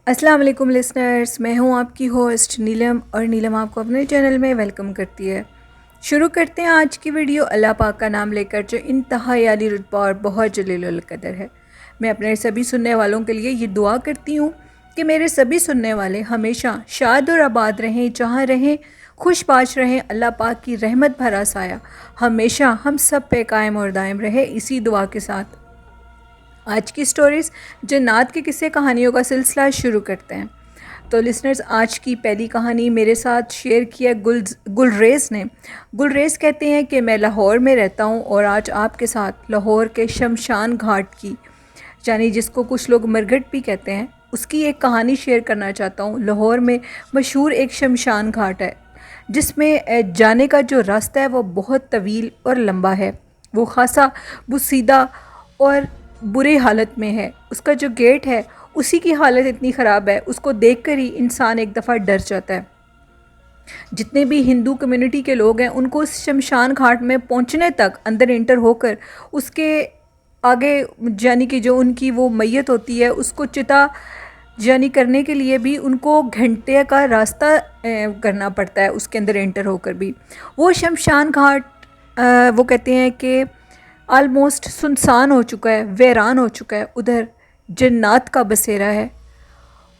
अस्सलाम वालेकुम लिसनर्स, मैं हूं आपकी होस्ट नीलम और नीलम आपको अपने चैनल में वेलकम करती है। शुरू करते हैं आज की वीडियो अल्लाह पाक का नाम लेकर, जो इंतहाई आली रुतबा और बहुत जलीलुल कदर है। मैं अपने सभी सुनने वालों के लिए ये दुआ करती हूँ कि मेरे सभी सुनने वाले हमेशा शाद और आबाद रहें, जहाँ रहें खुशबाश रहें। अल्लाह पाक की रहमत भरा साया हमेशा हम सब पे कायम और दायम रहे। इसी दुआ के साथ आज की स्टोरीज़ जन्नत के किस्से कहानियों का सिलसिला शुरू करते हैं। तो लिसनर्स, आज की पहली कहानी मेरे साथ शेयर किया गुलरेज़ ने। गुलरेज़ कहते हैं कि मैं लाहौर में रहता हूँ और आज आपके साथ लाहौर के शमशान घाट की, यानी जिसको कुछ लोग मरघट भी कहते हैं, उसकी एक कहानी शेयर करना चाहता हूँ। लाहौर में मशहूर एक शमशान घाट है जिसमें जाने का जो रास्ता है वो बहुत तवील और लंबा है। वो खासा बुसीदा और बुरी हालत में है। उसका जो गेट है उसी की हालत इतनी ख़राब है, उसको देखकर ही इंसान एक दफ़ा डर जाता है। जितने भी हिंदू कम्युनिटी के लोग हैं उनको उस शमशान घाट में पहुंचने तक, अंदर इंटर होकर उसके आगे, यानी कि जो उनकी वो मैयत होती है उसको चिता यानी करने के लिए भी उनको घंटे का रास्ता करना पड़ता है। उसके अंदर एंटर होकर भी वो शमशान घाट, वो कहते हैं कि आलमोस्ट सुनसान हो चुका है, वीरान हो चुका है। उधर जन्नत का बसेरा है।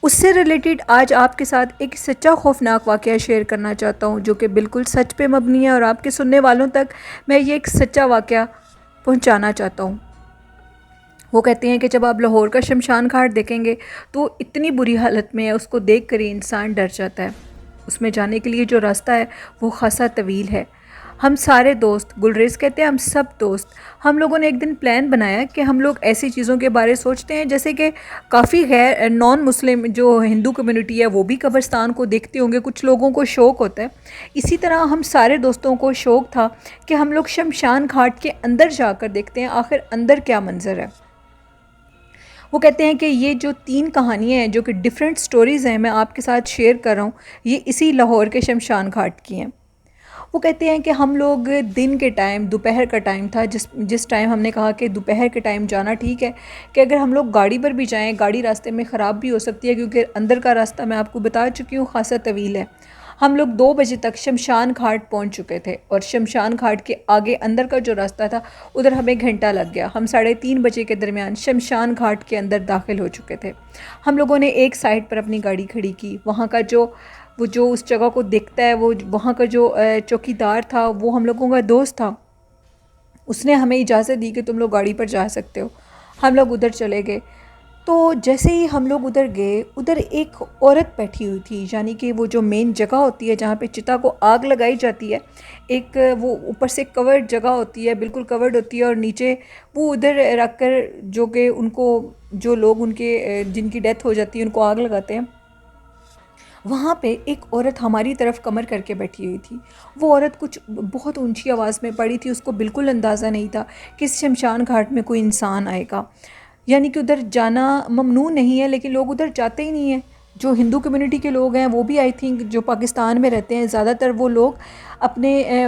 उससे रिलेटेड आज आपके साथ एक सच्चा खौफनाक वाक़या शेयर करना चाहता हूँ, जो कि बिल्कुल सच पे मबनी है और आपके सुनने वालों तक मैं ये एक सच्चा वाक़या पहुँचाना चाहता हूँ। वो कहते हैं कि जब आप लाहौर का शमशान घाट देखेंगे तो इतनी बुरी हालत में है, उसको देख कर ही इंसान डर जाता है। उसमें जाने के लिए जो रास्ता है वो खासा तवील है। हम सारे दोस्त, गुलरेज़ कहते हैं हम सब दोस्त, हम लोगों ने एक दिन प्लान बनाया कि हम लोग ऐसी चीज़ों के बारे सोचते हैं, जैसे कि काफ़ी गैर नॉन मुस्लिम जो हिंदू कम्युनिटी है वो भी कब्रिस्तान को देखते होंगे, कुछ लोगों को शौक़ होता है। इसी तरह हम सारे दोस्तों को शौक़ था कि हम लोग शमशान घाट के अंदर जाकर देखते हैं आखिर अंदर क्या मंज़र है। वो कहते हैं कि ये जो 3 कहानियाँ हैं, जो कि डिफरेंट स्टोरीज़ हैं, मैं आपके साथ शेयर कर रहा हूँ, ये इसी लाहौर के शमशान घाट की हैं। वो कहते हैं कि हम लोग दिन के टाइम, दोपहर का टाइम था, जिस टाइम हमने कहा कि दोपहर के टाइम जाना ठीक है, कि अगर हम लोग गाड़ी पर भी जाएँ, गाड़ी रास्ते में ख़राब भी हो सकती है, क्योंकि अंदर का रास्ता मैं आपको बता चुकी हूँ ख़ासा तवील है। हम लोग 2 बजे तक शमशान घाट पहुंच चुके थे और शमशान घाट के आगे अंदर का जो रास्ता था उधर हमें घंटा लग गया। हम 3:30 बजे के दरमियान शमशान घाट के अंदर दाखिल हो चुके थे। हम लोगों ने एक साइड पर अपनी गाड़ी खड़ी की। वहाँ का जो उस जगह को देखता है, वो वहाँ का जो चौकीदार था वो हम लोगों का दोस्त था। उसने हमें इजाज़त दी कि तुम लोग गाड़ी पर जा सकते हो। हम लोग उधर चले गए। तो जैसे ही हम लोग उधर गए, उधर एक औरत बैठी हुई थी, यानी कि वो जो मेन जगह होती है जहाँ पे चिता को आग लगाई जाती है, एक वो ऊपर से कवर्ड जगह होती है, बिल्कुल कवर्ड होती है, और नीचे वो उधर रख कर जो कि उनको, जो लोग उनके जिनकी डेथ हो जाती है उनको आग लगाते हैं, वहाँ पे एक औरत हमारी तरफ कमर करके बैठी हुई थी। वो औरत कुछ बहुत ऊंची आवाज़ में पड़ी थी। उसको बिल्कुल अंदाज़ा नहीं था कि इस शमशान घाट में कोई इंसान आएगा, यानी कि उधर जाना ममनू नहीं है, लेकिन लोग उधर जाते ही नहीं हैं। जो हिंदू कम्युनिटी के लोग हैं वो भी, आई थिंक जो पाकिस्तान में रहते हैं ज़्यादातर, वो लोग अपने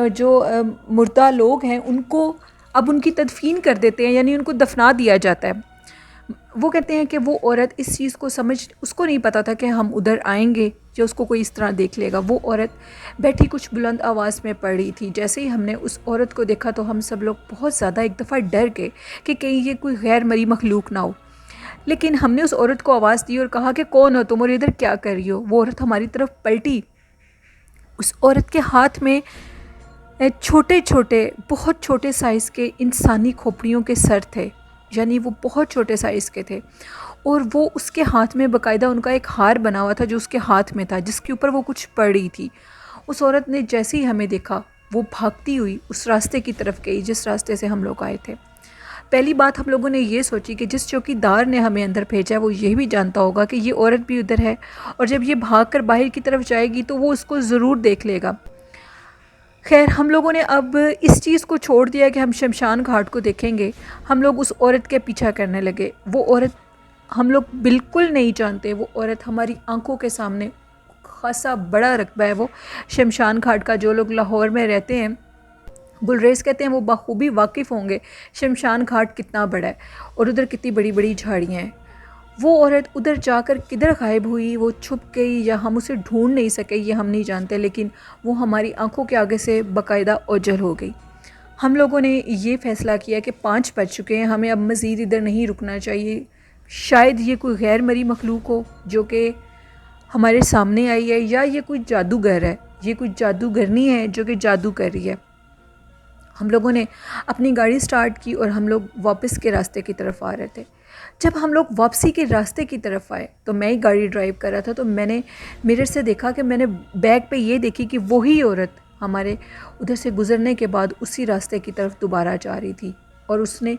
मुर्दा लोग हैं उनको अब उनकी तदफीन कर देते हैं, यानी उनको दफना दिया जाता है। वो कहते हैं कि वो औरत इस चीज़ को उसको नहीं पता था कि हम उधर आएंगे या उसको कोई इस तरह देख लेगा। वो औरत बैठी कुछ बुलंद आवाज़ में पड़ रही थी। जैसे ही हमने उस औरत को देखा तो हम सब लोग बहुत ज़्यादा एक दफ़ा डर गए कि कहीं ये कोई गैर मरी मखलूक ना हो। लेकिन हमने उस औरत को आवाज़ दी और कहा कि कौन हो तुम और इधर क्या कर रही हो। वो औरत हमारी तरफ पलटी। उस औरत के हाथ में छोटे छोटे, बहुत छोटे साइज़ के इंसानी खोपड़ियों के सर थे, यानी वो बहुत छोटे साइज़ के थे। और वो उसके हाथ में बाकायदा उनका एक हार बना हुआ था जो उसके हाथ में था, जिसके ऊपर वो कुछ पड़ रही थी। उस औरत ने जैसे ही हमें देखा वो भागती हुई उस रास्ते की तरफ गई जिस रास्ते से हम लोग आए थे। पहली बात हम लोगों ने ये सोची कि जिस चौकीदार ने हमें अंदर भेजा है वो ये भी जानता होगा कि ये औरत भी उधर है, और जब ये भागकर बाहर की तरफ जाएगी तो वो उसको ज़रूर देख लेगा। खैर, हम लोगों ने अब इस चीज़ को छोड़ दिया कि हम शमशान घाट को देखेंगे। हम लोग उस औरत के पीछा करने लगे। वो औरत हम लोग बिल्कुल नहीं जानते। वो औरत हमारी आंखों के सामने, खासा बड़ा रकबा है वो शमशान घाट का। जो लोग लाहौर में रहते हैं, गुलरेज़ कहते हैं, वो बखूबी वाकिफ़ होंगे शमशान घाट कितना बड़ा है और उधर कितनी बड़ी बड़ी झाड़ियाँ हैं। वो औरत उधर जाकर किधर गायब हुई, वो छुप गई या हम उसे ढूंढ नहीं सके, ये हम नहीं जानते, लेकिन वो हमारी आंखों के आगे से बाकायदा ओझल हो गई। हम लोगों ने ये फ़ैसला किया कि 5 बज चुके हैं, हमें अब मज़ीद इधर नहीं रुकना चाहिए। शायद ये कोई गैर मरी मखलूक हो जो कि हमारे सामने आई है, या ये कोई जादूगर है, ये कोई जादूगरनी है जो कि जादू कर रही है। हम लोगों ने अपनी गाड़ी स्टार्ट की और हम लोग वापस के रास्ते की तरफ आ रहे थे। जब हम लोग वापसी के रास्ते की तरफ आए तो मैं ही गाड़ी ड्राइव कर रहा था, तो मैंने मिरर से देखा कि मैंने बैग पे ये देखी कि वही औरत हमारे उधर से गुज़रने के बाद उसी रास्ते की तरफ दोबारा जा रही थी। और उसने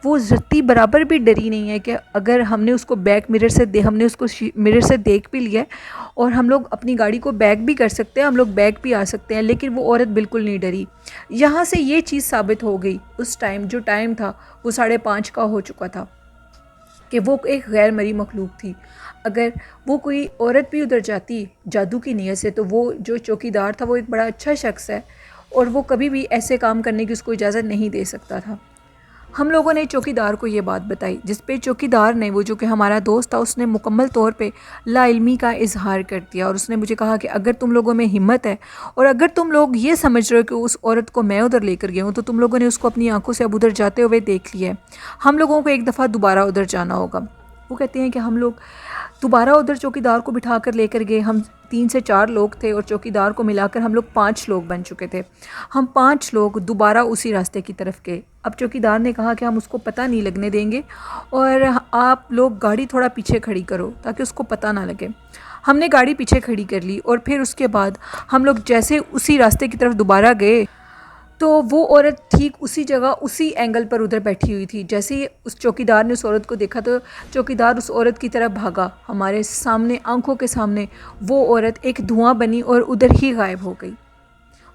वो रत्ती बराबर भी डरी नहीं है कि अगर हमने उसको बैक मिरर से हमने उसको मिरर से देख भी लिया और हम लोग अपनी गाड़ी को बैक भी कर सकते हैं, हम लोग बैक भी आ सकते हैं, लेकिन वो औरत बिल्कुल नहीं डरी। यहाँ से ये चीज़ साबित हो गई, उस टाइम जो टाइम था वो 5:30 का हो चुका था, कि वो एक गैर मरी मखलूक थी। अगर वो कोई औरत भी उधर जाती जादू की नीयत से, तो वो जो चौकीदार था वो एक बड़ा अच्छा शख्स है और वो कभी भी ऐसे काम करने की उसको इजाज़त नहीं दे सकता था। हम लोगों ने चौकीदार को ये बात बताई, जिस पे चौकीदार ने, वो जो कि हमारा दोस्त था, उसने मुकम्मल तौर पे लाइल्मी का इजहार कर दिया और उसने मुझे कहा कि अगर तुम लोगों में हिम्मत है और अगर तुम लोग ये समझ रहे हो कि उस औरत को मैं उधर लेकर गया हूँ, तो तुम लोगों ने उसको अपनी आंखों से अब उधर जाते हुए देख लिया है, हम लोगों को एक दफ़ा दोबारा उधर जाना होगा। वो कहते हैं कि हम लोग दोबारा उधर चौकीदार को बिठा कर लेकर गए। हम 3 से 4 लोग थे और चौकीदार को मिलाकर हम लोग 5 लोग बन चुके थे। हम 5 लोग दोबारा उसी रास्ते की तरफ गए। अब चौकीदार ने कहा कि हम उसको पता नहीं लगने देंगे और आप लोग गाड़ी थोड़ा पीछे खड़ी करो ताकि उसको पता ना लगे। हमने गाड़ी पीछे खड़ी कर ली और फिर उसके बाद हम लोग जैसे उसी रास्ते की तरफ दोबारा गए तो वो औरत ठीक उसी जगह उसी एंगल पर उधर बैठी हुई थी। जैसे ही उस चौकीदार ने उस औरत को देखा तो चौकीदार उस औरत की तरफ भागा। हमारे सामने, आंखों के सामने वो औरत एक धुआं बनी और उधर ही गायब हो गई।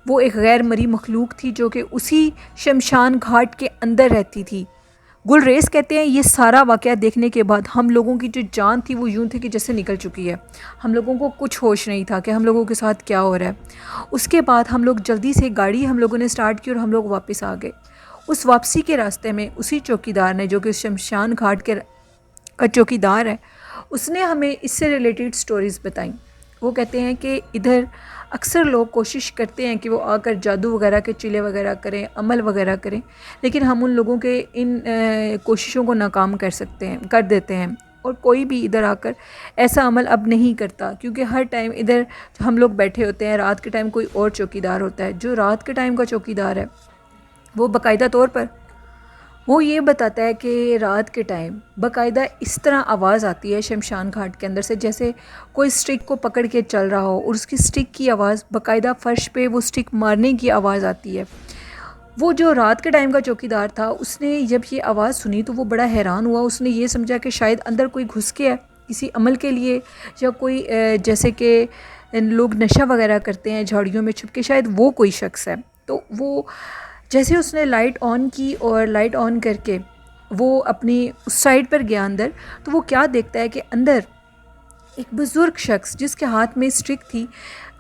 वो एक गैर मरी मखलूक थी जो कि उसी शमशान घाट के अंदर रहती थी। गुलरेज कहते हैं ये सारा वाक़या देखने के बाद हम लोगों की जो जान थी वो यूं थी कि जैसे निकल चुकी है। हम लोगों को कुछ होश नहीं था कि हम लोगों के साथ क्या हो रहा है। उसके बाद हम लोग जल्दी से गाड़ी हम लोगों ने स्टार्ट की और हम लोग वापस आ गए। उस वापसी के रास्ते में उसी चौकीदार ने, जो कि शमशान घाट के चौकीदार है, उसने हमें इससे रिलेटेड स्टोरीज़ बताई। वो कहते हैं कि इधर अक्सर लोग कोशिश करते हैं कि वो आकर जादू वगैरह के चिले वगैरह करें, अमल वगैरह करें, लेकिन हम उन लोगों के इन कोशिशों को नाकाम कर देते हैं। और कोई भी इधर आकर ऐसा अमल अब नहीं करता, क्योंकि हर टाइम इधर हम लोग बैठे होते हैं, रात के टाइम कोई और चौकीदार होता है। जो रात के टाइम का चौकीदार है वो बाकायदा तौर पर वो ये बताता है कि रात के टाइम बाकायदा इस तरह आवाज़ आती है शमशान घाट के अंदर से, जैसे कोई स्टिक को पकड़ के चल रहा हो और उसकी स्टिक की आवाज़ बाकायदा फ़र्श पे वो स्टिक मारने की आवाज़ आती है। वो जो रात के टाइम का चौकीदार था, उसने जब ये आवाज़ सुनी तो वो बड़ा हैरान हुआ। उसने ये समझा कि शायद अंदर कोई घुस के है किसी अमल के लिए, या कोई जैसे कि लोग नशा वगैरह करते हैं झाड़ियों में छुप के, शायद वो कोई शख्स है। तो वो जैसे उसने लाइट ऑन की और लाइट ऑन करके वो अपनी उस साइड पर गया अंदर, तो वो क्या देखता है कि अंदर एक बुज़ुर्ग शख्स जिसके हाथ में स्टिक थी,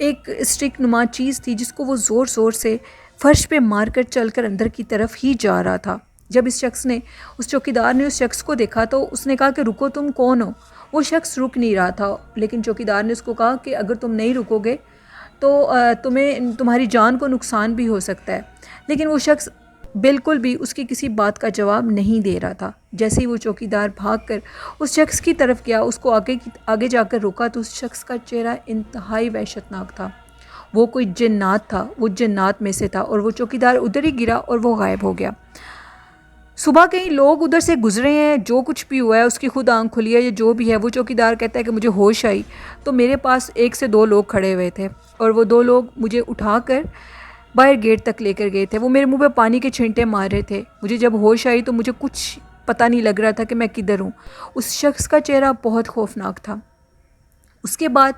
एक स्टिक नुमा चीज़ थी, जिसको वो ज़ोर ज़ोर से फर्श पे मारकर चलकर अंदर की तरफ ही जा रहा था। जब उस चौकीदार ने उस शख्स को देखा तो उसने कहा कि रुको, तुम कौन हो? वो शख्स रुक नहीं रहा था, लेकिन चौकीदार ने उसको कहा कि अगर तुम नहीं रुकोगे तो तुम्हारी जान को नुकसान भी हो सकता है। लेकिन वो शख्स बिल्कुल भी उसकी किसी बात का जवाब नहीं दे रहा था। जैसे ही वो चौकीदार भागकर उस शख्स की तरफ गया, उसको आगे जाकर रोका, तो उस शख्स का चेहरा इंतहाई वहशतनाक था। वो कोई जिन्नात था, वो जिन्नात में से था, और वो चौकीदार उधर ही गिरा और वो गायब हो गया। सुबह कई लोग उधर से गुजरे हैं, जो कुछ भी हुआ है उसकी खुद आंख खुली है या जो भी है। वो चौकीदार कहता है कि मुझे होश आई तो मेरे पास 1 से 2 लोग खड़े हुए थे और वो 2 लोग मुझे उठाकर बाहर गेट तक लेकर गए थे। वो मेरे मुंह पे पानी के छींटे मार रहे थे। मुझे जब होश आई तो मुझे कुछ पता नहीं लग रहा था कि मैं किधर हूँ। उस शख्स का चेहरा बहुत खौफनाक था। उसके बाद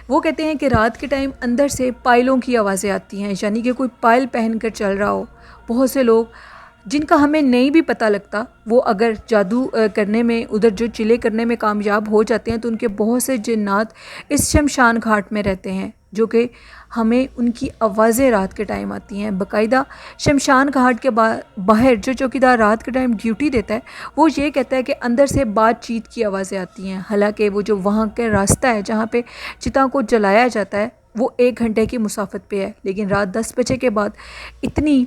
वो कहते हैं कि रात के टाइम अंदर से पायलों की आवाज़ें आती हैं, यानी कि कोई पायल पहन कर चल रहा हो। बहुत से लोग जिनका हमें नहीं भी पता लगता, वो अगर जादू करने में, उधर जो चिले करने में कामयाब हो जाते हैं, तो उनके बहुत से जिन्नात इस शमशान घाट में रहते हैं। जो कि हमें उनकी आवाज़ें रात के टाइम आती हैं। बाकायदा शमशान घाट के बाहर जो चौकीदार रात के टाइम ड्यूटी देता है वो ये कहता है कि अंदर से बातचीत की आवाज़ें आती हैं। हालांकि वो जो वहाँ का रास्ता है जहाँ पे चिता को जलाया जाता है वो 1 घंटे की मुसाफत पे है, लेकिन रात 10 बजे के बाद इतनी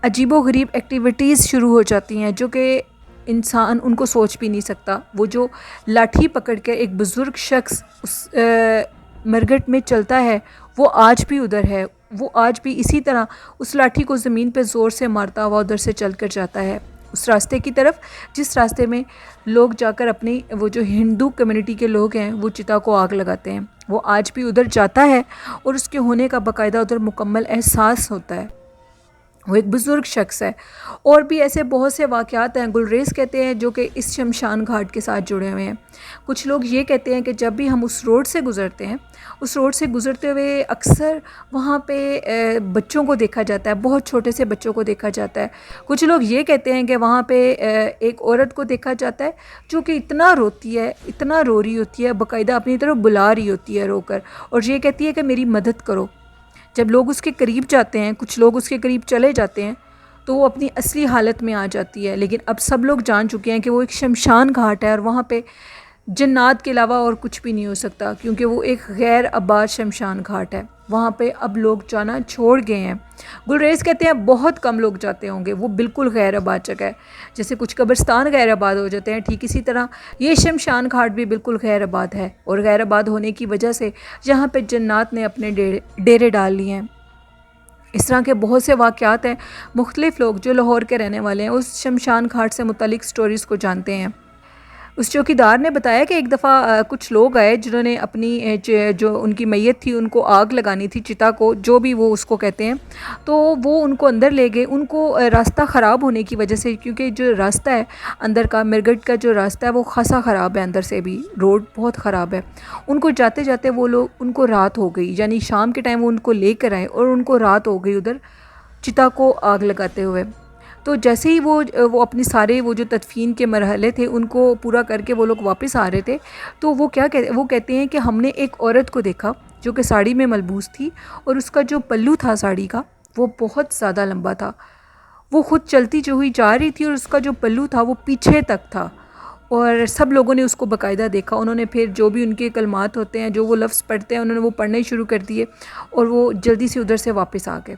अजीबोगरीब एक्टिविटीज़ शुरू हो जाती हैं जो कि इंसान उनको सोच भी नहीं सकता। वो जो लाठी पकड़ कर एक बुज़ुर्ग शख्स उस मरघट में चलता है वो आज भी उधर है। वो आज भी इसी तरह उस लाठी को ज़मीन पे ज़ोर से मारता हुआ उधर से चल कर जाता है उस रास्ते की तरफ जिस रास्ते में लोग जाकर अपनी वो जो हिंदू कम्युनिटी के लोग हैं वो चिता को आग लगाते हैं। वो आज भी उधर जाता है और उसके होने का बाकायदा उधर मुकम्मल एहसास होता है। वो एक बुज़ुर्ग शख्स है। और भी ऐसे बहुत से वाक़यात हैं, गुलरेज़ कहते हैं, जो कि इस शमशान घाट के साथ जुड़े हुए हैं। कुछ लोग ये कहते हैं कि जब भी हम उस रोड से गुज़रते हैं, उस रोड से गुज़रते हुए अक्सर वहाँ पे बच्चों को देखा जाता है, बहुत छोटे से बच्चों को देखा जाता है। कुछ लोग ये कहते हैं कि वहाँ पे एक औरत को देखा जाता है जो कि इतना रोती है, इतना रो रही होती है, बाकायदा अपनी तरफ बुला रही होती है रोकर, और ये कहती है कि मेरी मदद करो। जब लोग उसके करीब जाते हैं, कुछ लोग उसके करीब चले जाते हैं, तो वो अपनी असली हालत में आ जाती है। लेकिन अब सब लोग जान चुके हैं कि वो एक शमशान घाट है और वहाँ पे जन्नत के अलावा और कुछ भी नहीं हो सकता, क्योंकि वो एक गैर आबाद शमशान घाट है। वहाँ पे अब लोग जाना छोड़ गए हैं। गुलरेज़ कहते हैं बहुत कम लोग जाते होंगे, वो बिल्कुल गैर आबाद जगह है। जैसे कुछ कब्रिस्तान गैर आबाद हो जाते हैं, ठीक इसी तरह ये शमशान घाट भी बिल्कुल गैर आबाद है। और गैर आबाद होने की वजह से यहाँ पे जन्नत ने अपने डेरे डाल लिए हैं। इस तरह के बहुत से वाक़यात हैं। मुख्तलिफ़ लोग जो लाहौर के रहने वाले हैं उस शमशान घाट से मुतल्लिक़ स्टोरीज़ को जानते हैं। उस चौकीदार ने बताया कि एक दफ़ा कुछ लोग आए जिन्होंने अपनी जो उनकी मैयत थी उनको आग लगानी थी, चिता को, जो भी वो उसको कहते हैं। तो वो उनको अंदर ले गए। उनको रास्ता ख़राब होने की वजह से, क्योंकि जो रास्ता है अंदर का, मिरगट का जो रास्ता है वो खासा ख़राब है, अंदर से भी रोड बहुत ख़राब है। उनको जाते जाते वो लोग, उनको रात हो गई, यानी शाम के टाइम वो उनको लेकर आए और उनको रात हो गई उधर चिता को आग लगाते हुए। तो जैसे ही वो अपनी सारे वो जो तदफीन के मरहले थे उनको पूरा करके वो लोग वापस आ रहे थे, तो वो कहते हैं कि हमने एक औरत को देखा जो कि साड़ी में मलबूस थी, और उसका जो पल्लू था साड़ी का वो बहुत ज़्यादा लंबा था। वो ख़ुद चलती जो हुई जा रही थी और उसका जो पल्लू था वो पीछे तक था, और सब लोगों ने उसको बाकायदा देखा। उन्होंने फिर जो भी उनके कलमात होते हैं, जो वो लफ्ज़ पढ़ते हैं, उन्होंने वो पढ़ने शुरू कर दिए और वो जल्दी से उधर से वापस आ गए।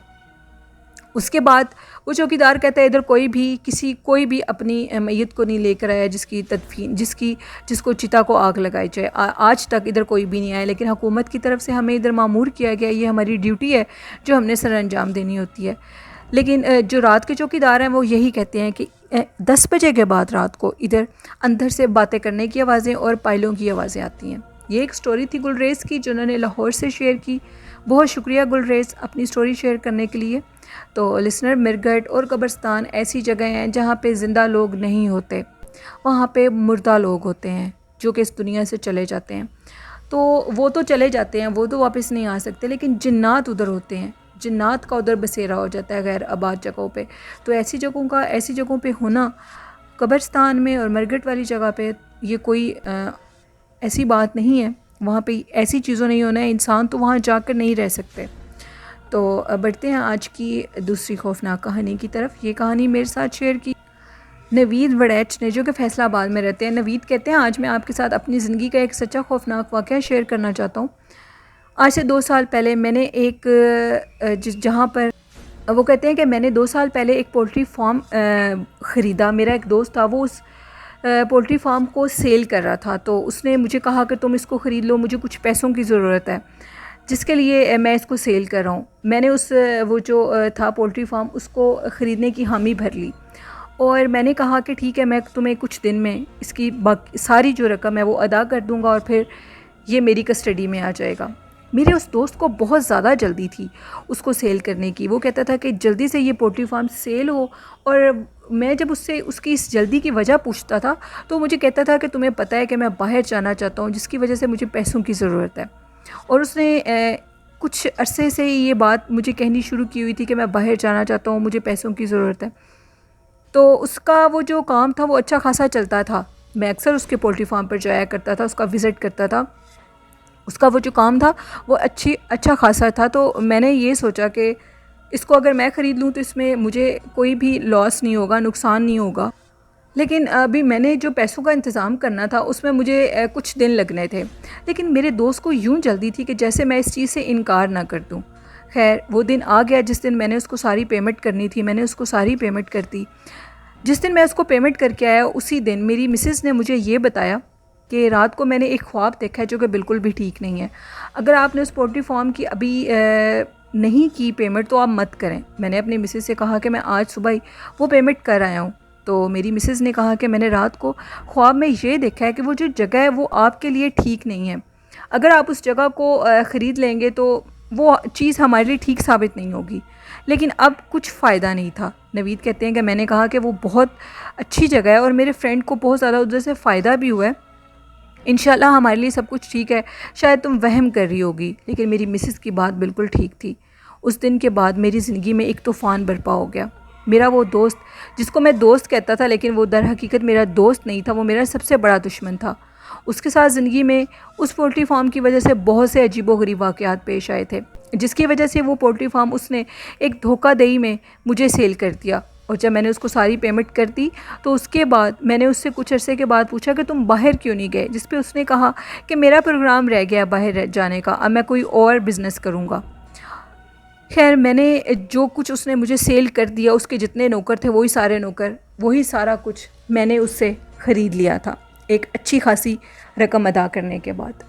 उसके बाद वो चौकीदार कहता है इधर कोई भी अपनी मैयत को नहीं लेकर आया जिसकी तदफीन जिसको चिता को आग लगाई जाए। आज तक इधर कोई भी नहीं आया, लेकिन हुकूमत की तरफ से हमें इधर मामूर किया गया, ये हमारी ड्यूटी है जो हमने सर अंजाम देनी होती है। लेकिन जो रात के चौकीदार हैं वो यही कहते हैं कि 10 बजे के बाद रात को इधर अंदर से बातें करने की आवाज़ें और पायलों की आवाज़ें आती हैं। ये एक स्टोरी थी गुलरेज़ की जो उन्होंने लाहौर से शेयर की। बहुत शुक्रिया गुलरेज़ अपनी स्टोरी शेयर करने के लिए। तो लिसनर, मिरगट और कब्रिस्तान ऐसी जगह हैं जहाँ पे ज़िंदा लोग नहीं होते, वहाँ पे मुर्दा लोग होते हैं जो कि इस दुनिया से चले जाते हैं। तो वो तो चले जाते हैं, वो तो वापस नहीं आ सकते, लेकिन जिन्नात उधर होते हैं। जिन्नात का उधर बसेरा हो जाता है गैर आबाद जगहों पे। तो ऐसी जगहों पे होना, कब्रिस्तान में और मिरगट वाली जगह पे, ये कोई ऐसी बात नहीं है। वहाँ पे ऐसी चीज़ों नहीं होना है, इंसान तो वहाँ जाकर नहीं रह सकते। तो बढ़ते हैं आज की दूसरी खौफनाक कहानी की तरफ। ये कहानी मेरे साथ शेयर की नवीद वड़ैच ने, जो कि फैसलाबाद में रहते हैं। नवीद कहते हैं आज मैं आपके साथ अपनी ज़िंदगी का एक सच्चा खौफनाक वाक़या शेयर करना चाहता हूँ। आज से 2 साल पहले मैंने जहाँ पर वो कहते हैं कि मैंने 2 साल पहले एक पोल्ट्री फार्म ख़रीदा। मेरा एक दोस्त था, वो उस पोल्ट्री फार्म को सेल कर रहा था, तो उसने मुझे कहा कि तुम इसको ख़रीद लो, मुझे कुछ पैसों की ज़रूरत है जिसके लिए मैं इसको सेल कर रहा हूँ। मैंने वो जो था पोल्ट्री फार्म, उसको ख़रीदने की हामी भर ली और मैंने कहा कि ठीक है, मैं तुम्हें कुछ दिन में इसकी सारी जो रकम है वो अदा कर दूँगा और फिर ये मेरी कस्टडी में आ जाएगा। मेरे उस दोस्त को बहुत ज़्यादा जल्दी थी उसको सेल करने की। वो कहता था कि जल्दी से ये पोल्ट्री फार्म सेल हो, और मैं जब उससे उसकी इस जल्दी की वजह पूछता था तो मुझे कहता था कि तुम्हें पता है कि मैं बाहर जाना चाहता हूँ, जिसकी वजह से मुझे पैसों की ज़रूरत है। और उसने कुछ अरसे से ये बात मुझे कहनी शुरू की हुई थी कि मैं बाहर जाना चाहता हूँ, मुझे पैसों की ज़रूरत है। तो उसका वो जो काम था वो अच्छा खासा चलता था। मैं अक्सर उसके पोल्ट्री फार्म पर जाया करता था, उसका विज़िट करता था। उसका वो जो काम था वो अच्छा खासा था। तो मैंने ये सोचा कि इसको अगर मैं ख़रीद लूँ तो इसमें मुझे कोई भी लॉस नहीं होगा, नुकसान नहीं होगा। लेकिन अभी मैंने जो पैसों का इंतज़ाम करना था उसमें मुझे कुछ दिन लगने थे। लेकिन मेरे दोस्त को यूँ जल्दी थी कि जैसे मैं इस चीज़ से इनकार ना कर दूँ। ख़ैर वो दिन आ गया जिस दिन मैंने उसको सारी पेमेंट करनी थी, मैंने उसको सारी पेमेंट कर दी। जिस दिन मैं उसको पेमेंट करके आया उसी दिन मेरी मिसेज़ ने मुझे ये बताया कि रात को मैंने एक ख्वाब देखा है जो कि बिल्कुल भी ठीक नहीं है। अगर आपने उस पोल्ट्री फार्म की अभी नहीं की पेमेंट तो आप मत करें। मैंने अपनी मिसेज़ से कहा कि मैं आज सुबह ही वो पेमेंट कर आया हूँ। तो मेरी मिसेज़ ने कहा कि मैंने रात को ख्वाब में ये देखा है कि वो जो जगह है वो आपके लिए ठीक नहीं है। अगर आप उस जगह को ख़रीद लेंगे तो वो चीज़ हमारे लिए ठीक साबित नहीं होगी। लेकिन अब कुछ फ़ायदा नहीं था। नवीद कहते हैं कि मैंने कहा कि वो बहुत अच्छी जगह है और मेरे फ्रेंड को बहुत ज़्यादा उधर से फ़ायदा भी हुआ है। इंशाल्लाह हमारे लिए सब कुछ ठीक है, शायद तुम वहम कर रही होगी। लेकिन मेरी मिसेज़ की बात बिल्कुल ठीक थी। उस दिन के बाद मेरी ज़िंदगी में एक तूफ़ान बरपा हो गया। मेरा वो दोस्त जिसको मैं दोस्त कहता था लेकिन वो दर हकीकत मेरा दोस्त नहीं था, वो मेरा सबसे बड़ा दुश्मन था। उसके साथ ज़िंदगी में उस पोल्ट्री फार्म की वजह से बहुत से अजीबोगरीब वाक़यात पेश आए थे, जिसकी वजह से वो पोल्ट्री फार्म उसने एक धोखाधड़ी में मुझे सेल कर दिया। और जब मैंने उसको सारी पेमेंट कर दी तो उसके बाद मैंने उससे कुछ अरसे के बाद पूछा कि तुम बाहर क्यों नहीं गए, जिस पे उसने कहा कि मेरा प्रोग्राम रह गया बाहर जाने का, अब मैं कोई और बिज़नेस करूँगा। खैर मैंने जो कुछ उसने मुझे सेल कर दिया, उसके जितने नौकर थे वही सारे नौकर, वही सारा कुछ मैंने उससे ख़रीद लिया था एक अच्छी खासी रकम अदा करने के बाद।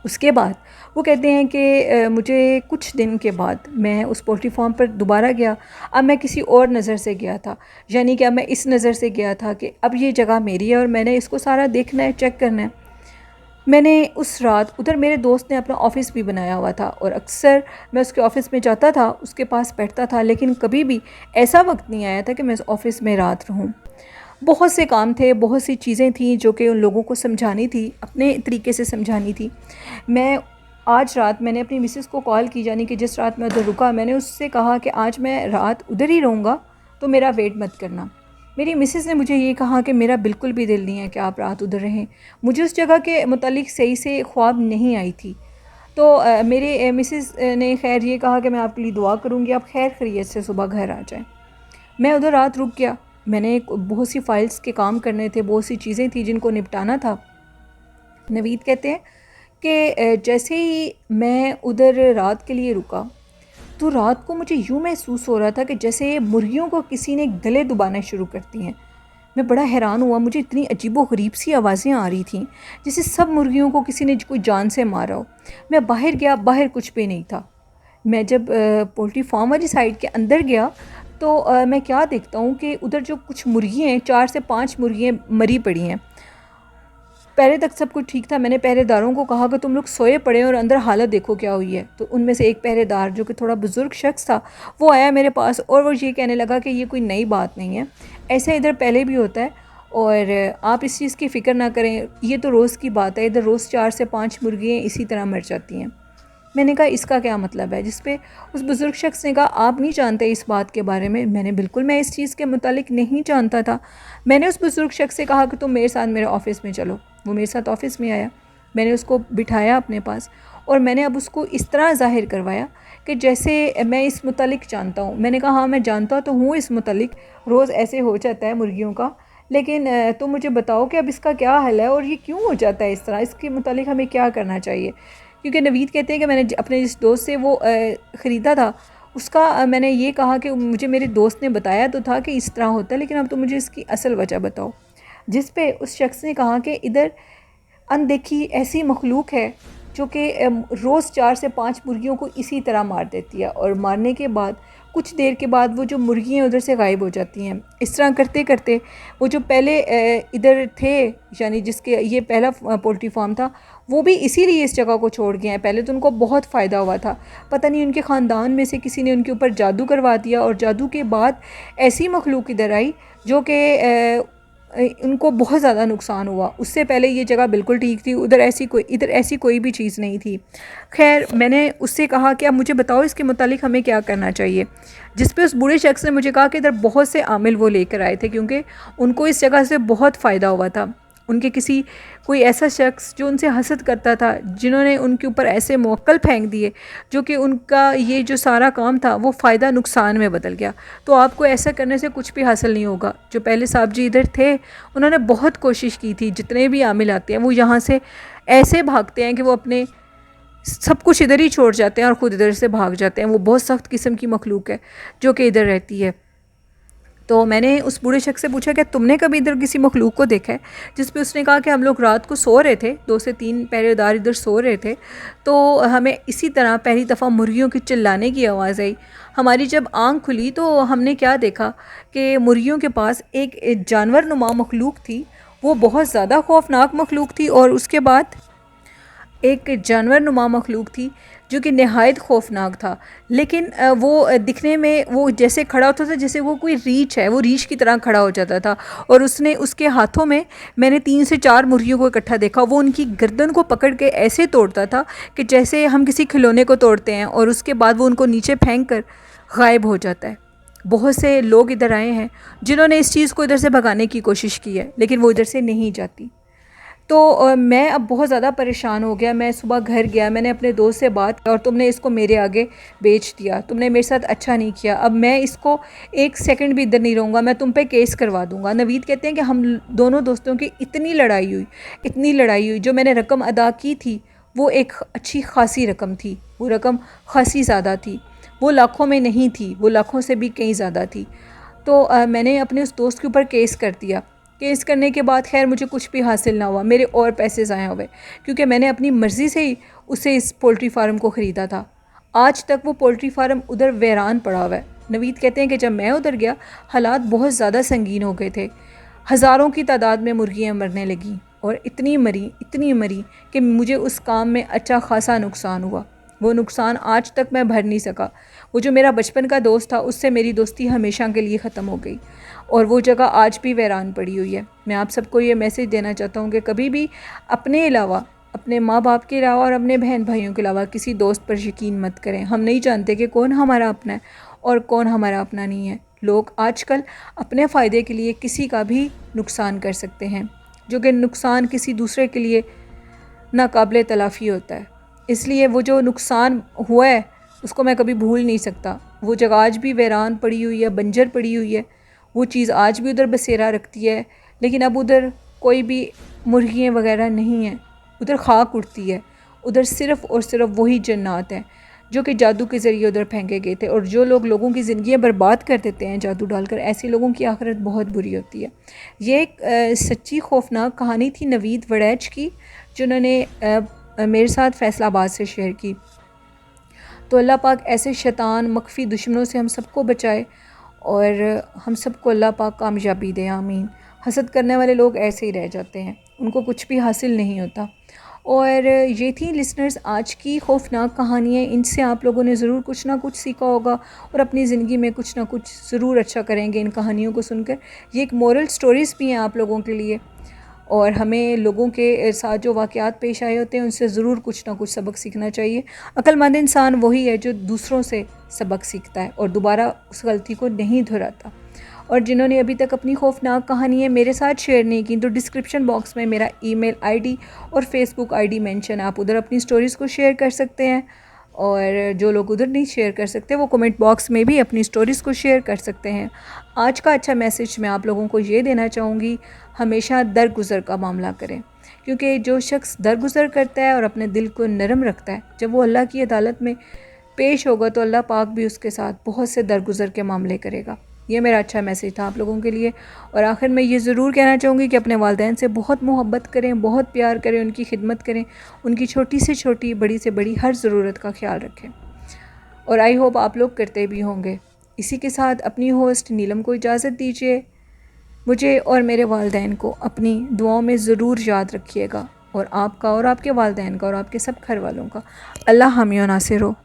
उसके बाद वो कहते हैं कि मुझे कुछ दिन के बाद मैं उस पोल्ट्री फार्म पर दोबारा गया। अब मैं किसी और नज़र से गया था, यानी कि अब मैं इस नज़र से गया था कि अब ये जगह मेरी है और मैंने इसको सारा देखना है, चेक करना है। मैंने उस रात उधर मेरे दोस्त ने अपना ऑफ़िस भी बनाया हुआ था और अक्सर मैं उसके ऑफ़िस में जाता था, उसके पास बैठता था, लेकिन कभी भी ऐसा वक्त नहीं आया था कि मैं उस ऑफ़िस में रात रहूं। बहुत से काम थे, बहुत सी चीज़ें थीं जो कि उन लोगों को समझानी थी, अपने तरीके से समझानी थी। मैं आज रात मैंने अपनी मिसेज़ को कॉल की, यानी कि जिस रात मैं उधर रुका, मैंने उससे कहा कि आज मैं रात उधर ही रहूँगा तो मेरा वेट मत करना। मेरी मिसेज़ ने मुझे ये कहा कि मेरा बिल्कुल भी दिल नहीं है कि आप रात उधर रहें। मुझे उस जगह के मुतालिक सही से ख्वाब नहीं आई थी। तो मेरे मिसेज़ ने खैर ये कहा कि मैं आपके लिए दुआ करूँगी, आप खैर खैरियत से सुबह घर आ जाएँ। मैं उधर रात रुक गया। मैंने बहुत सी फ़ाइल्स के काम करने थे, बहुत सी चीज़ें थी जिनको निपटाना था। नवीद कहते हैं कि जैसे ही मैं उधर रात के लिए रुका तो रात को मुझे यूँ महसूस हो रहा था कि जैसे मुर्गियों को किसी ने गले दबाना शुरू करती हैं। मैं बड़ा हैरान हुआ, मुझे इतनी अजीबो-गरीब सी आवाज़ें आ रही थीं जैसे सब मुर्गियों को किसी ने कोई जान से मारा हो। मैं बाहर गया, बाहर कुछ भी नहीं था। मैं जब पोल्ट्री फार्म वाली साइड के अंदर गया तो मैं क्या देखता हूँ कि उधर जो कुछ मुर्गियाँ हैं, 4 से 5 मुर्गियाँ मरी पड़ी हैं। पहले तक सब कुछ ठीक था। मैंने पहरेदारों को कहा कि तुम लोग सोए पड़े और अंदर हालत देखो क्या हुई है। तो उनमें से एक पहरेदार जो कि थोड़ा बुज़ुर्ग शख्स था वो आया मेरे पास और वो ये कहने लगा कि ये कोई नई बात नहीं है, ऐसा इधर पहले भी होता है और आप इस चीज़ की फ़िक्र ना करें, ये तो रोज़ की बात है, इधर रोज़ 4 से 5 मुर्गियाँ इसी तरह मर जाती हैं। मैंने कहा इसका क्या मतलब है, जिस पे उस बुज़ुर्ग शख्स ने कहा आप नहीं जानते इस बात के बारे में। मैं इस चीज़ के मुतालिक नहीं जानता था। मैंने उस बुज़ुर्ग शख्स से कहा कि तुम मेरे साथ मेरे ऑफ़िस में चलो। वो मेरे साथ ऑफ़िस में आया, मैंने उसको बिठाया अपने पास और मैंने अब उसको इस तरह ज़ाहिर करवाया कि जैसे मैं इस मुतालिक जानता हूँ। मैंने कहा हाँ मैं जानता तो हूँ इस मुतालिक, रोज़ ऐसे हो जाता है मुर्गियों का, लेकिन तुम मुझे बताओ कि अब इसका क्या हल है और ये क्यों हो जाता है इस तरह, इसके मुतालिक हमें क्या करना चाहिए। क्योंकि नवीद कहते हैं कि मैंने अपने जिस दोस्त से वो ख़रीदा था उसका मैंने ये कहा कि मुझे मेरे दोस्त ने बताया तो था कि इस तरह होता है, लेकिन अब तो मुझे इसकी असल वजह बताओ। जिस पे उस शख्स ने कहा कि इधर अनदेखी ऐसी मखलूक है जो कि रोज़ 4 से 5 मुर्गियों को इसी तरह मार देती है और मारने के बाद कुछ देर के बाद वो जो मुर्गियाँ उधर से गायब हो जाती हैं। इस तरह करते करते वो जो पहले इधर थे, यानी जिसके ये पहला पोल्ट्री फार्म था, वो भी इसीलिए इस जगह को छोड़ गए हैं। पहले तो उनको बहुत फ़ायदा हुआ था, पता नहीं उनके ख़ानदान में से किसी ने उनके ऊपर जादू करवा दिया और जादू के बाद ऐसी मखलूक इधर आई जो कि उनको बहुत ज़्यादा नुकसान हुआ। उससे पहले ये जगह बिल्कुल ठीक थी, इधर ऐसी कोई भी चीज़ नहीं थी। खैर मैंने उससे कहा कि अब मुझे बताओ इसके मुतालिक हमें क्या करना चाहिए। जिस पे उस बूढ़े शख्स ने मुझे कहा कि इधर बहुत से आमिल वो लेकर आए थे क्योंकि उनको इस जगह से बहुत फ़ायदा हुआ था। उनके किसी कोई ऐसा शख्स जो उनसे हसद करता था, जिन्होंने उनके ऊपर ऐसे मौक्कल फेंक दिए जो कि उनका ये जो सारा काम था वो फ़ायदा नुकसान में बदल गया। तो आपको ऐसा करने से कुछ भी हासिल नहीं होगा। जो पहले साहब जी इधर थे, उन्होंने बहुत कोशिश की थी, जितने भी आमिल आते हैं वो यहाँ से ऐसे भागते हैं कि वो अपने सब कुछ इधर ही छोड़ जाते हैं और ख़ुद इधर से भाग जाते हैं। वो बहुत सख्त किस्म की मखलूक है जो कि इधर रहती है। तो मैंने उस बूढ़े शख्स से पूछा कि तुमने कभी इधर किसी मखलूक को देखा है? जिस पे उसने कहा कि हम लोग रात को सो रहे थे, 2 से 3 पहरेदार इधर सो रहे थे, तो हमें इसी तरह पहली दफ़ा मुर्गियों की चिल्लाने की आवाज़ आई। हमारी जब आँख खुली तो हमने क्या देखा कि मुर्गियों के पास एक जानवर नुमा मखलूक थी। वो बहुत ज़्यादा खौफनाक मखलूक थी और उसके बाद एक जानवर नुमा मखलूक थी जो कि नहायत खौफनाक था। लेकिन वो दिखने में वो जैसे खड़ा होता था जैसे वो कोई रीछ है, वो रीछ की तरह खड़ा हो जाता था। और उसके हाथों में मैंने 3 से 4 मुर्गियों को इकट्ठा देखा। वो उनकी गर्दन को पकड़ के ऐसे तोड़ता था कि जैसे हम किसी खिलौने को तोड़ते हैं, और उसके बाद वो उनको नीचे फेंक कर गायब हो जाता है। बहुत से लोग इधर आए हैं जिन्होंने इस चीज़ को इधर से भगाने की कोशिश की है, लेकिन वो इधर से नहीं जाती। तो मैं अब बहुत ज़्यादा परेशान हो गया। मैं सुबह घर गया, मैंने अपने दोस्त से बात की और तुमने इसको मेरे आगे बेच दिया, तुमने मेरे साथ अच्छा नहीं किया। अब मैं इसको 1 सेकंड भी इधर नहीं रहूँगा, मैं तुम पे केस करवा दूँगा। नवीद कहते हैं कि हम दोनों दोस्तों की इतनी लड़ाई हुई, जो मैंने रकम अदा की थी वो एक अच्छी खासी रकम थी, वो रकम खासी ज़्यादा थी, वो लाखों में नहीं थी, वो लाखों से भी कहीं ज़्यादा थी। तो मैंने अपने उस दोस्त के ऊपर केस कर दिया। केस करने के बाद खैर मुझे कुछ भी हासिल ना हुआ, मेरे और पैसे ज़ाया हुए, क्योंकि मैंने अपनी मर्ज़ी से ही उसे इस पोल्ट्री फार्म को ख़रीदा था। आज तक वो पोल्ट्री फार्म उधर वीरान पड़ा हुआ है। नवीद कहते हैं कि जब मैं उधर गया हालात बहुत ज़्यादा संगीन हो गए थे। हज़ारों की तादाद में मुर्गियाँ मरने लगीं और इतनी मरी कि मुझे उस काम में अच्छा खासा नुकसान हुआ। वो नुकसान आज तक मैं भर नहीं सका। वो जो मेरा बचपन का दोस्त था उससे मेरी दोस्ती हमेशा के लिए ख़त्म हो गई और वो जगह आज भी वीरान पड़ी हुई है। मैं आप सबको ये मैसेज देना चाहता हूँ कि कभी भी अपने अलावा, अपने माँ बाप के अलावा और अपने बहन भाइयों के अलावा किसी दोस्त पर यकीन मत करें। हम नहीं जानते कि कौन हमारा अपना है और कौन हमारा अपना नहीं है। लोग आजकल अपने फ़ायदे के लिए किसी का भी नुकसान कर सकते हैं, जो कि नुकसान किसी दूसरे के लिए नाकाबिले तलाफ़ी होता है। इसलिए वो जो नुकसान हुआ है उसको मैं कभी भूल नहीं सकता। वो जगह आज भी वीरान पड़ी हुई है, बंजर पड़ी हुई है। वो चीज़ आज भी उधर बसेरा रखती है, लेकिन अब उधर कोई भी मुर्गियाँ वगैरह नहीं हैं। उधर खाक उड़ती है। उधर सिर्फ़ और सिर्फ वही जन्नात हैं जो कि जादू के ज़रिए उधर फेंके गए थे। और जो लोग लोगों की ज़िंदगियाँ बर्बाद कर देते हैं जादू डालकर, ऐसे लोगों की आखिरत बहुत बुरी होती है। ये एक सच्ची खौफनाक कहानी थी नवीद वड़ैच की, जिन्होंने मेरे साथ फैसलाबाद से शेयर की। तो अल्लाह पाक ऐसे शैतान मख्फी दुश्मनों से हम सबको बचाए और हम सबको अल्लाह पाक कामयाबी दे, आमीन। हसद करने वाले लोग ऐसे ही रह जाते हैं, उनको कुछ भी हासिल नहीं होता। और ये थी लिसनर्स आज की खौफनाक कहानियाँ। इनसे आप लोगों ने ज़रूर कुछ ना कुछ सीखा होगा और अपनी ज़िंदगी में कुछ ना कुछ ज़रूर अच्छा करेंगे इन कहानियों को सुनकर। ये एक मोरल स्टोरीज़ भी हैं आप लोगों के लिए, और हमें लोगों के साथ जो वाक़यात पेश आए होते हैं उनसे ज़रूर कुछ ना कुछ सबक सीखना चाहिए। अक्लमंद इंसान वही है जो दूसरों से सबक सीखता है और दोबारा उस गलती को नहीं दोहराता। और जिन्होंने अभी तक अपनी खौफनाक कहानियाँ मेरे साथ शेयर नहीं की, तो डिस्क्रिप्शन बॉक्स में मेरा ईमेल आईडी और फेसबुक आईडी मेंशन, आप उधर अपनी स्टोरीज़ को शेयर कर सकते हैं। और जो लोग उधर नहीं शेयर कर सकते वो कमेंट बॉक्स में भी अपनी स्टोरीज़ को शेयर कर सकते हैं। आज का अच्छा मैसेज मैं आप लोगों को ये देना चाहूँगी, हमेशा दरगुज़र का मामला करें, क्योंकि जो शख्स दरगुज़र करता है और अपने दिल को नरम रखता है, जब वो अल्लाह की अदालत में पेश होगा तो अल्लाह पाक भी उसके साथ बहुत से दरगुज़र के मामले करेगा। ये मेरा अच्छा मैसेज था आप लोगों के लिए। और आखिर में ये ज़रूर कहना चाहूँगी कि अपने वालिदैन से बहुत मोहब्बत करें, बहुत प्यार करें, उनकी खिदमत करें, उनकी छोटी से छोटी बड़ी से बड़ी हर ज़रूरत का ख्याल रखें। और आई होप आप लोग करते भी होंगे। इसी के साथ अपनी होस्ट नीलम को इजाज़त दीजिए। मुझे और मेरे वालिदैन को अपनी दुआओं में ज़रूर याद रखिएगा, और आपका और आपके वालिदैन का और आपके सब घर वालों का अल्लाह हामी व नासिर हो।